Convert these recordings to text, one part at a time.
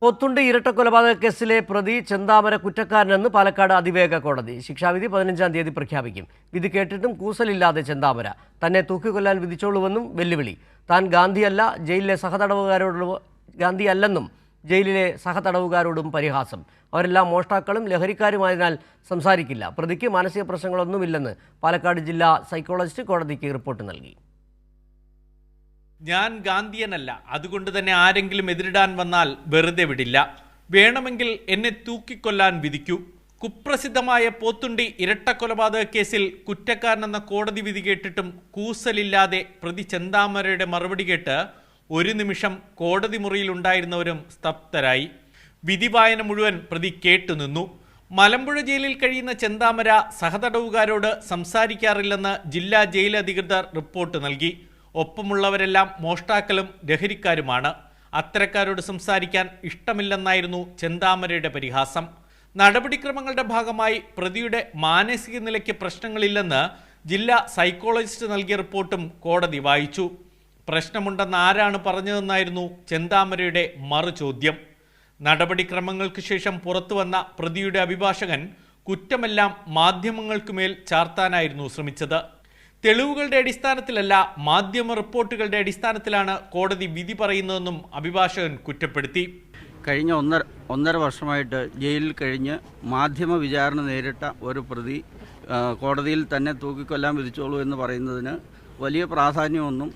പോത്തുണ്ടി ഇരട്ടക്കൊലപാതക കേസിലെ പ്രതി ചെന്താമര കുറ്റക്കാരനെന്ന് പാലക്കാട് അതിവേഗ കോടതി. ശിക്ഷാവിധി 15-ാം തീയതി പ്രഖ്യാപിക്കും. വിധി കേട്ടിട്ടും കൂസലില്ലാതെ ചെന്താമര തന്നെ തൂക്കിക്കൊല്ലാൻ വിധിച്ചോളുവെന്നും വെല്ലുവിളി. താൻ ഗാന്ധിയല്ലെന്നും ജയിലിലെ സഹതടവുകാരോടും പരിഹാസം. അവരെല്ലാം മോഷ്ടാക്കളും ലഹരിക്കാരുമായതിനാൽ സംസാരിക്കില്ല. പ്രതിക്ക് മാനസിക പ്രശ്നങ്ങളൊന്നുമില്ലെന്ന് പാലക്കാട് ജില്ലാ സൈക്കോളജിസ്റ്റ് കോടതിക്ക് റിപ്പോർട്ട് നൽകി. ഞാൻ ഗാന്ധിയനല്ല, അതുകൊണ്ട് തന്നെ ആരെങ്കിലും എതിരിടാൻ വന്നാൽ വെറുതെ വിടില്ല. വേണമെങ്കിൽ എന്നെ തൂക്കിക്കൊല്ലാൻ വിധിക്കൂ. കുപ്രസിദ്ധമായ പോത്തുണ്ടി ഇരട്ടക്കൊലപാതക കേസിൽ കുറ്റക്കാരനെന്ന കോടതി വിധി കേട്ടിട്ടും കൂസലില്ലാതെ പ്രതി ചെന്താമരയുടെ മറുപടി കേട്ട് ഒരു നിമിഷം കോടതി മുറിയിലുണ്ടായിരുന്നവരും സ്തബ്ധരായി. വിധി വായന മുഴുവൻ പ്രതി കേട്ടുനിന്നു. മലമ്പുഴ ജയിലിൽ കഴിയുന്ന ചെന്താമര സഹതടവുകാരോട് സംസാരിക്കാറില്ലെന്ന് ജില്ലാ ജയിൽ അധികൃതർ റിപ്പോർട്ട് നൽകി. ഒപ്പമുള്ളവരെല്ലാം മോഷ്ടാക്കളും ലഹരിക്കാരുമാണ്. അത്തരക്കാരോട് സംസാരിക്കാൻ ഇഷ്ടമില്ലെന്നായിരുന്നു ചെന്താമരയുടെ പരിഹാസം. നടപടിക്രമങ്ങളുടെ ഭാഗമായി പ്രതിയുടെ മാനസിക നിലയ്ക്ക് പ്രശ്നങ്ങളില്ലെന്ന് ജില്ലാ സൈക്കോളജിസ്റ്റ് നൽകിയ റിപ്പോർട്ടും കോടതി വായിച്ചു. പ്രശ്നമുണ്ടെന്ന് ആരാണ് പറഞ്ഞതെന്നായിരുന്നു ചെന്താമരയുടെ മറുചോദ്യം. നടപടിക്രമങ്ങൾക്ക് ശേഷം പുറത്തുവന്ന പ്രതിയുടെ അഭിഭാഷകൻ കുറ്റമെല്ലാം മാധ്യമങ്ങൾക്കുമേൽ ചാർത്താനായിരുന്നു ശ്രമിച്ചത്. തെളിവുകളുടെ അടിസ്ഥാനത്തിലല്ല, മാധ്യമ റിപ്പോർട്ടുകളുടെ അടിസ്ഥാനത്തിലാണ് കോടതി വിധി പറയുന്നതെന്നും അഭിഭാഷകൻ കുറ്റപ്പെടുത്തി. കഴിഞ്ഞ ഒന്നര വർഷമായിട്ട് ജയിലിൽ കഴിഞ്ഞ് മാധ്യമ വിചാരണ നേരിട്ട ഒരു പ്രതി കോടതിയിൽ തന്നെ തൂക്കിക്കൊല്ലാൻ വിധിച്ചോളൂ എന്ന് പറയുന്നതിന് വലിയ പ്രാധാന്യമൊന്നും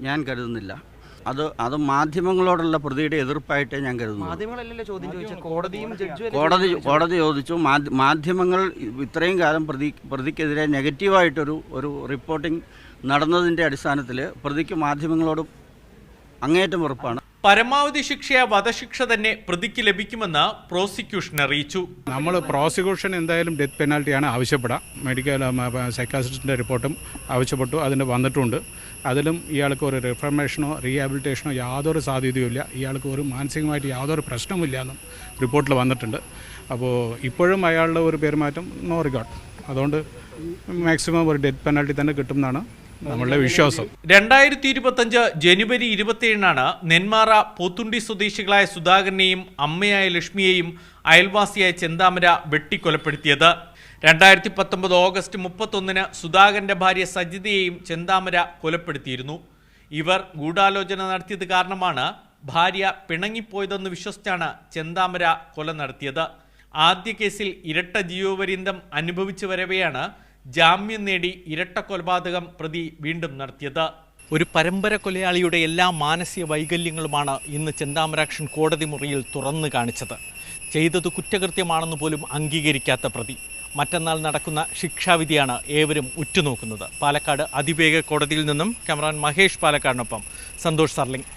ഞാൻ കരുതുന്നില്ല. അത് മാധ്യമങ്ങളോടുള്ള പ്രതിയുടെ എതിർപ്പായിട്ടേ ഞാൻ കരുതുന്നു. കോടതി ചോദിച്ചു. മാധ്യമങ്ങൾ ഇത്രയും കാലം പ്രതിക്കെതിരെ നെഗറ്റീവായിട്ടൊരു റിപ്പോർട്ടിംഗ് നടന്നതിൻ്റെ അടിസ്ഥാനത്തിൽ പ്രതിക്ക് മാധ്യമങ്ങളോട് അങ്ങേയറ്റം വെറുപ്പാണ്. പരമാവധി ശിക്ഷ വധശിക്ഷ തന്നെ പ്രതിക്ക് ലഭിക്കുമെന്ന് പ്രോസിക്യൂഷൻ അറിയിച്ചു. നമ്മൾ പ്രോസിക്യൂഷൻ എന്തായാലും ഡെത്ത് പെനാൽറ്റിയാണ് ആവശ്യപ്പെടുക. മെഡിക്കൽ സൈക്കാട്രിസ്റ്റിൻ്റെ റിപ്പോർട്ടും ആവശ്യപ്പെട്ടു, അതിന് വന്നിട്ടുണ്ട്. അതിലും ഇയാൾക്ക് ഒരു റിഫർമേഷനോ റീഹാബിലിറ്റേഷനോ യാതൊരു സാധ്യതയുമില്ല, ഇയാൾക്ക് ഒരു മാനസികമായിട്ട് യാതൊരു പ്രശ്നമില്ല എന്നും റിപ്പോർട്ടിൽ വന്നിട്ടുണ്ട്. അപ്പോൾ ഇപ്പോഴും അയാളുടെ ഒരു പെരുമാറ്റം നോ റിഗാർഡ്. അതുകൊണ്ട് മാക്സിമം ഒരു ഡെത്ത് പെനാൽറ്റി തന്നെ കിട്ടുമെന്നാണ് നമ്മളുടെ വിശ്വാസം. 2025 ജനുവരി 27-നാണ് നെന്മാറ പോത്തുണ്ടി സ്വദേശികളായ സുധാകരനെയും അമ്മയായ ലക്ഷ്മിയെയും അയൽവാസിയായ ചെന്താമര വെട്ടിക്കൊലപ്പെടുത്തിയത്. 2019 ഓഗസ്റ്റ് 31-ന് സുധാകരന്റെ ഭാര്യ സജിതയെയും ചെന്താമര കൊലപ്പെടുത്തിയിരുന്നു. ഇവർ ഗൂഢാലോചന നടത്തിയത് കാരണമാണ് ഭാര്യ പിണങ്ങിപ്പോയതെന്ന് വിശ്വസിച്ചാണ് ചെന്താമര കൊല നടത്തിയത്. ആദ്യ കേസിൽ ഇരട്ട ജീവപര്യന്തം അനുഭവിച്ചു വരവെയാണ് ജാമ്യം നേടി ഇരട്ട കൊലപാതകം പ്രതി വീണ്ടും നടത്തിയത്. ഒരു പരമ്പര കൊലയാളിയുടെ എല്ലാ മാനസിക വൈകല്യങ്ങളുമാണ് ഇന്ന് ചെന്താമരാക്ഷൻ കോടതി മുറിയിൽ തുറന്നു കാണിച്ചത്. ചെയ്തത് കുറ്റകൃത്യമാണെന്ന് പോലും അംഗീകരിക്കാത്ത പ്രതി. മറ്റന്നാൾ നടക്കുന്ന ശിക്ഷാവിധിയാണ് ഏവരും ഉറ്റുനോക്കുന്നത്. പാലക്കാട് അതിവേഗ കോടതിയിൽ നിന്നും ക്യാമറാമാൻ മഹേഷ് പാലക്കാടിനൊപ്പം സന്തോഷ് സർലിംഗ്.